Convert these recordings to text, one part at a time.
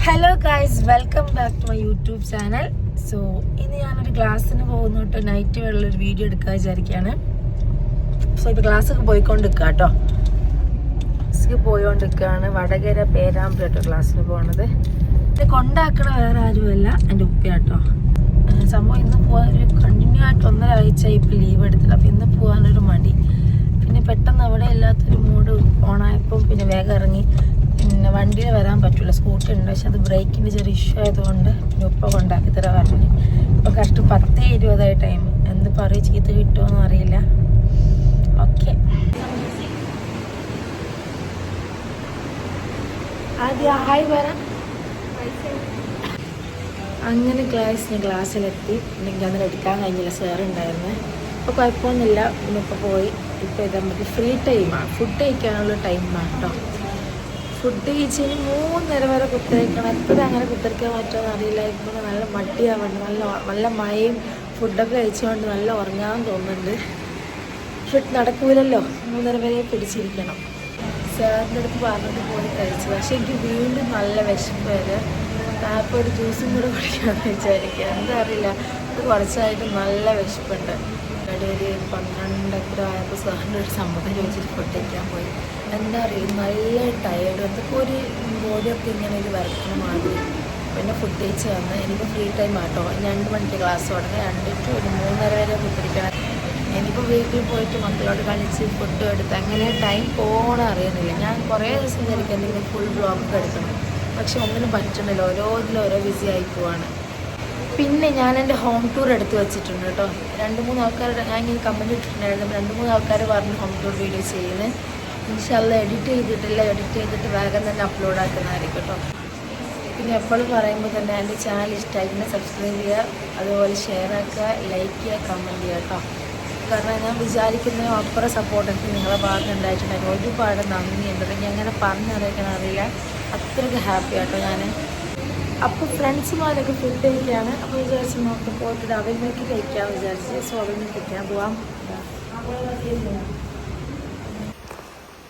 Hello guys, welcome back to my YouTube channel. So ഇന്ന് ഞാനൊരു ക്ലാസ്സിന് പോകുന്നിട്ട് നൈറ്റ് വെള്ളൊരു വീഡിയോ എടുക്കാൻ വിചാരിക്കുകയാണ്. സോ ഇപ്പോൾ ക്ലാസ്സൊക്കെ പോയിക്കൊണ്ടിരിക്കുക കേട്ടോ. ക്ലാസ്സിൽ പോയിക്കൊണ്ടിരിക്കുകയാണ്. വടകര പേരാമ്പ്ര കേട്ടോ ക്ലാസ്സിന് പോകുന്നത്. എന്നെ കൊണ്ടാക്കണ വേറെ ആരുമല്ല, എൻ്റെ ഉപ്പ കേട്ടോ. സംഭവം ഇന്ന് പോകാൻ ഒരു കണ്ടിന്യൂ ആയിട്ട് 1.5 ആഴ്ച ഇപ്പോൾ ലീവ് എടുത്തില്ല. അപ്പോൾ ഇന്ന് പോകാനൊരു മടി. പിന്നെ പെട്ടെന്ന് അവിടെ ഇല്ലാത്തൊരു മൂഡ് ഓണായപ്പോൾ പിന്നെ വേഗം ഇറങ്ങി. പിന്നെ വണ്ടിയിൽ വരാൻ പറ്റില്ല, സ്കൂട്ടി ഉണ്ട്, പക്ഷെ അത് ബ്രേക്കിൻ്റെ ചെറിയ ഇഷ്യൂ ആയതുകൊണ്ട് പിന്നെ ഉപ്പ കൊണ്ടാക്കി തരാൻ പറഞ്ഞു. ഇപ്പോൾ കറക്റ്റ് 10:20 ടൈം. എന്ത് പറയും, ചീത്ത കിട്ടുമോയെന്നും അറിയില്ല. ഓക്കെ, ആദ്യം ഹായ് വരാം. അങ്ങനെ ക്ലാസ്സിലെത്തി. എനിക്ക് അന്നേരം എടുക്കാൻ കഴിഞ്ഞില്ല, സാറുണ്ടായിരുന്നു. ഇപ്പോൾ കുഴപ്പമൊന്നുമില്ല. പിന്നെ ഇപ്പോൾ പോയി. ഇപ്പോൾ ഇതാ നമുക്ക് ഫ്രീ ടൈമാണ്, ഫുഡ് കഴിക്കാനുള്ള ടൈമാണ് കേട്ടോ. ഫുഡ് കഴിച്ചതിന് 3 വരെ കുത്തിരിക്കണം. എപ്പോഴും അങ്ങനെ കുത്തിരിക്കാൻ പറ്റുമെന്ന് അറിയില്ല. ഇപ്പോൾ നല്ല മടിയാവുന്നുണ്ട്. നല്ല മഴയും ഫുഡൊക്കെ കഴിച്ചുകൊണ്ട് നല്ല ഉറങ്ങാൻ തോന്നുന്നുണ്ട്. ഫുഡ് നടക്കൂലല്ലോ, 3 വരെ പിടിച്ചിരിക്കണം. സാറിൻ്റെ അടുത്ത് പറഞ്ഞിട്ട് പോയി കഴിച്ചു. പക്ഷേ എനിക്ക് വീണ്ടും നല്ല വിശപ്പ് വരെ. അപ്പോൾ ഒരു ജ്യൂസും കൂടെ കുടിക്കാമെന്ന് വിചാരിക്കുക. എന്താ അറിയില്ല, ഇത് കുറച്ചായിട്ട് നല്ല വിശപ്പുണ്ട്. ഒരു 12 ആയപ്പോൾ സാറിൻ്റെ ഒരു സമ്മതം ചോദിച്ചിട്ട് ഫുഡ് കഴിക്കാൻ പോയി. എന്താ അറിയില്ല, നല്ല ടയേർഡ്. എന്തൊക്കെ ഒരു ബോഡിയൊക്കെ ഇങ്ങനെ ഒരു വരയ്ക്കണ മാതിരി. പിന്നെ ഫുഡ് കഴിച്ച് വന്ന് എനിക്ക് ഫ്രീ ടൈം ആട്ടോ. 2 മണിക്ക് ക്ലാസ് തുടങ്ങി. 2 to 3:30 വരെ കുത്തിരിക്കണം. എനിക്കിപ്പോൾ വീട്ടിൽ പോയിട്ട് മക്കളോട് കളിച്ച് ഫുഡ് എടുത്ത് അങ്ങനെ ടൈം പോകണം അറിയുന്നില്ല. ഞാൻ കുറേ ദിവസം വിചാരിക്കും എന്തെങ്കിലും ഫുൾ ബ്ലോഗൊക്കെ എടുക്കണം, പക്ഷെ ഒന്നിനും പറ്റണില്ല. ഓരോ ബിസി ആയി പോവാണ്. പിന്നെ ഞാൻ എൻ്റെ ഹോം ടൂർ എടുത്ത് വെച്ചിട്ടുണ്ട് കേട്ടോ. 2-3 ആൾക്കാരുടെ ഞാൻ ഇങ്ങനെ കമൻറ്റ് ഇട്ടിട്ടുണ്ടായിരുന്നു. 2-3 ആൾക്കാർ പറഞ്ഞ് ഹോം ടൂർ വീഡിയോ ചെയ്യുന്നത്. ഇൻഷാല്ലാ എഡിറ്റ് ചെയ്തിട്ട് വേഗം തന്നെ അപ്ലോഡ് ആക്കുന്നതായിരിക്കും കേട്ടോ. പിന്നെ എപ്പോഴും പറയുമ്പോൾ തന്നെ എൻ്റെ ചാനൽ ഇഷ്ടമായിട്ട് സബ്സ്ക്രൈബ് ചെയ്യുക, അതുപോലെ ഷെയർ ആക്കുക, ലൈക്ക് ചെയ്യുക, കമൻറ്റ് ചെയ്യുക കേട്ടോ. കാരണം ഞാൻ വിചാരിക്കുന്ന അപ്പുറം സപ്പോർട്ട് എനിക്ക് നിങ്ങളെ ഭാഗത്ത് ഉണ്ടായിട്ടുണ്ടായിരുന്നു. ഒരുപാട് നന്ദിയുണ്ട്. എനിക്ക് അങ്ങനെ പറഞ്ഞറിയിക്കാൻ അറിയില്ല, അത്രയ്ക്ക് ഹാപ്പി ആട്ടോ ഞാൻ. അപ്പോൾ ഫ്രണ്ട്സുമാരൊക്കെ ഫുഡ് കഴിക്കുകയാണ്. അപ്പോൾ വിചാരിച്ച് നോക്കി പോയിട്ട് അവൽ മിൽക്ക് കഴിക്കാമെന്ന് വിചാരിച്ച്. സോ അവൽ മിൽക്ക് കഴിക്കാൻ പോവാം.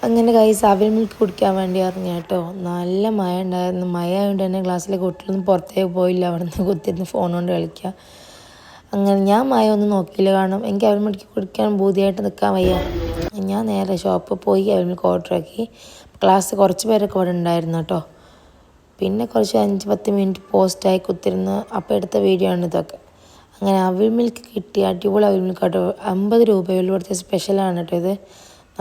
അങ്ങനെ ഗൈസ് അവൽ മിൽക്ക് കുടിക്കാൻ വേണ്ടി ഇറങ്ങി കേട്ടോ. നല്ല മഴ ഉണ്ടായിരുന്നു. മഴ ആയതുകൊണ്ട് തന്നെ ക്ലാസ്സിലെ കുട്ടികളൊന്നും പുറത്തേക്ക് പോയില്ല. അവിടെ നിന്ന് കുത്തിരുന്ന് ഫോൺ കൊണ്ട് കളിക്കുക. അങ്ങനെ ഞാൻ മഴ ഒന്നും നോക്കിയില്ല. കാരണം എനിക്ക് അവൽ മിൽക്ക് കുടിക്കാൻ ബൂതിയായിട്ട് നിൽക്കാൻ വയ്യ. ഞാൻ നേരെ ഷോപ്പിൽ പോയി അവൽ മിൽക്ക് ഓർഡർ ആക്കി. ക്ലാസ് കുറച്ച് പേരൊക്കെ ഇവിടെ ഉണ്ടായിരുന്നു കേട്ടോ. പിന്നെ കുറച്ച് 5-10 മിനിറ്റ് പോസ്റ്റായി കുത്തിരുന്ന് അപ്പോൾ എടുത്ത വീഡിയോ ആണ് ഇതൊക്കെ. അങ്ങനെ അവൽ മിൽക്ക് കിട്ടി. അടിപൊളി അവൽ മിൽക്ക് കേട്ടോ. 50 രൂപയുള്ള ഇവിടുത്തെ സ്പെഷ്യലാണ് കേട്ടോ ഇത്.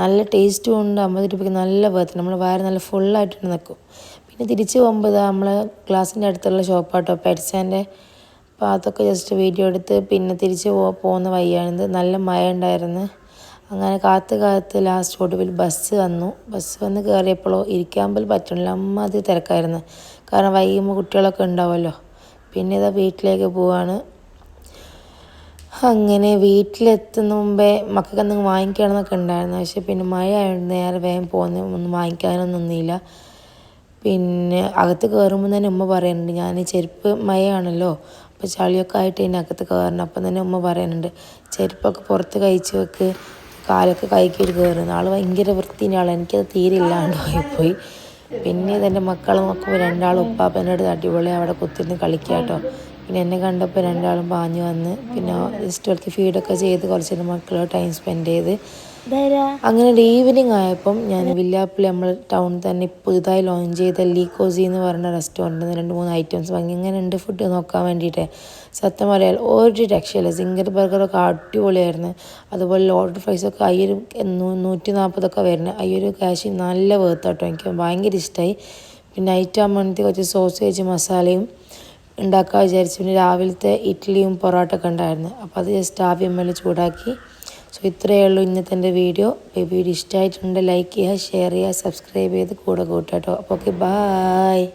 നല്ല ടേസ്റ്റും ഉണ്ട്. 50 രൂപയ്ക്ക് നല്ല വേർത്ത്. നമ്മൾ വയറ് നല്ല ഫുള്ളായിട്ട് നിൽക്കും. പിന്നെ തിരിച്ച് പോകുമ്പോൾ നമ്മളെ ക്ലാസ്സിൻ്റെ അടുത്തുള്ള ഷോപ്പാട്ടോ, പെറ്റ്സാൻ്റെ. അപ്പോൾ അതൊക്കെ ജസ്റ്റ് വീഡിയോ എടുത്ത് പിന്നെ തിരിച്ച് പോകുന്ന വഴിയാണിത്. നല്ല മഴ ഉണ്ടായിരുന്നു. അങ്ങനെ കാത്ത് ലാസ്റ്റ് ഒടുവിൽ ബസ് വന്ന് കയറിയപ്പോഴോ ഇരിക്കാൻ പോലും പറ്റണില്ല. അത് തിരക്കായിരുന്നു. കാരണം വൈകുമ്പോൾ കുട്ടികളൊക്കെ ഉണ്ടാവുമല്ലോ. പിന്നെ ഇതാ വീട്ടിലേക്ക് പോവാണ്. അങ്ങനെ വീട്ടിലെത്തുന്ന മുമ്പേ മക്കൾക്ക് എന്തെങ്കിലും വാങ്ങിക്കണമെന്നൊക്കെ ഉണ്ടായിരുന്നു. പക്ഷെ പിന്നെ മഴ ആയതുകൊണ്ട് നേരെ വേഗം ഒന്നും വാങ്ങിക്കാനൊന്നും നിന്നില്ല. പിന്നെ അകത്ത് കയറുമ്പോൾ തന്നെ ഉമ്മ പറയുന്നുണ്ട്, ഞാൻ ചെരുപ്പ് മഴയാണല്ലോ, അപ്പോൾ ചളിയൊക്കെ ആയിട്ട് ഇതിൻ്റെ അകത്ത് കയറണം. അപ്പം തന്നെ ഉമ്മ പറയുന്നുണ്ട്, ചെരുപ്പൊക്കെ പുറത്ത് കഴിച്ച് വെക്ക്, കാലൊക്കെ കൈക്കിട്ട് കയറുന്നു. ആൾ ഭയങ്കര വൃത്തിൻ്റെ ആളാണ്. എനിക്കത് തീരെ ഇല്ലാണ്ടായിപ്പോയി. പിന്നെ ഇതെൻ്റെ മക്കളും നോക്കുമ്പോൾ 2 ഉപ്പാപ്പൻ്റെ അടുത്ത് അടിപൊളി അവിടെ കുത്തിരുന്ന് കളിക്കുക കേട്ടോ. പിന്നെ എന്നെ കണ്ടപ്പോൾ 2 പാഞ്ഞു വന്ന് പിന്നെ ജസ്റ്റ് അവർക്ക് ഫീഡൊക്കെ ചെയ്ത് കുറച്ച് മക്കളോ ടൈം സ്പെൻഡ് ചെയ്ത് അങ്ങനെ ഒരു ഈവനിങ് ആയപ്പം ഞാൻ വില്ലാപ്പിള്ളി നമ്മൾ ടൗണിൽ തന്നെ പുതുതായി ലോഞ്ച് ചെയ്ത ലീക്കോസി എന്ന് പറഞ്ഞ റെസ്റ്റോറൻറ്റിൽ നിന്ന് 2-3 ഐറ്റംസ് വാങ്ങി. ഇങ്ങനെ ഉണ്ട് ഫുഡ് നോക്കാൻ വേണ്ടിയിട്ട്. സത്യം പറയാൻ ഒരു രക്ഷയില്ല. സിംഗർ ബർഗറൊക്കെ അടിപൊളിയായിരുന്നു. അതുപോലെ ലോഡഡ് ഫ്രൈസൊക്കെ 140 വരുന്നത്. ക്യാഷ് നല്ല വേർത്ത് കേട്ടോ. എനിക്ക് ഭയങ്കര ഇഷ്ടമായി. പിന്നെ നൈറ്റ് ആകുമ്പോഴത്തേക്ക് കുറച്ച് സോസേജ് മസാലയും ഉണ്ടാക്കാൻ വിചാരിച്ചു. പിന്നെ രാവിലത്തെ ഇഡ്ഡലിയും പൊറോട്ടയൊക്കെ ഉണ്ടായിരുന്നു. അപ്പോൾ അത് ജസ്റ്റ് ആവിയമ്മയിൽ ചൂടാക്കി. സോ ഇത്രയേ ഉള്ളൂ ഇന്നത്തെ എൻ്റെ വീഡിയോ. വീഡിയോ ഇഷ്ടമായിട്ടുണ്ട് ലൈക്ക് ചെയ്യുക, ഷെയർ ചെയ്യുക, സബ്സ്ക്രൈബ് ചെയ്ത് കൂടെ കൂട്ടാട്ടോ. അപ്പോൾ ഓക്കെ, ബായ്.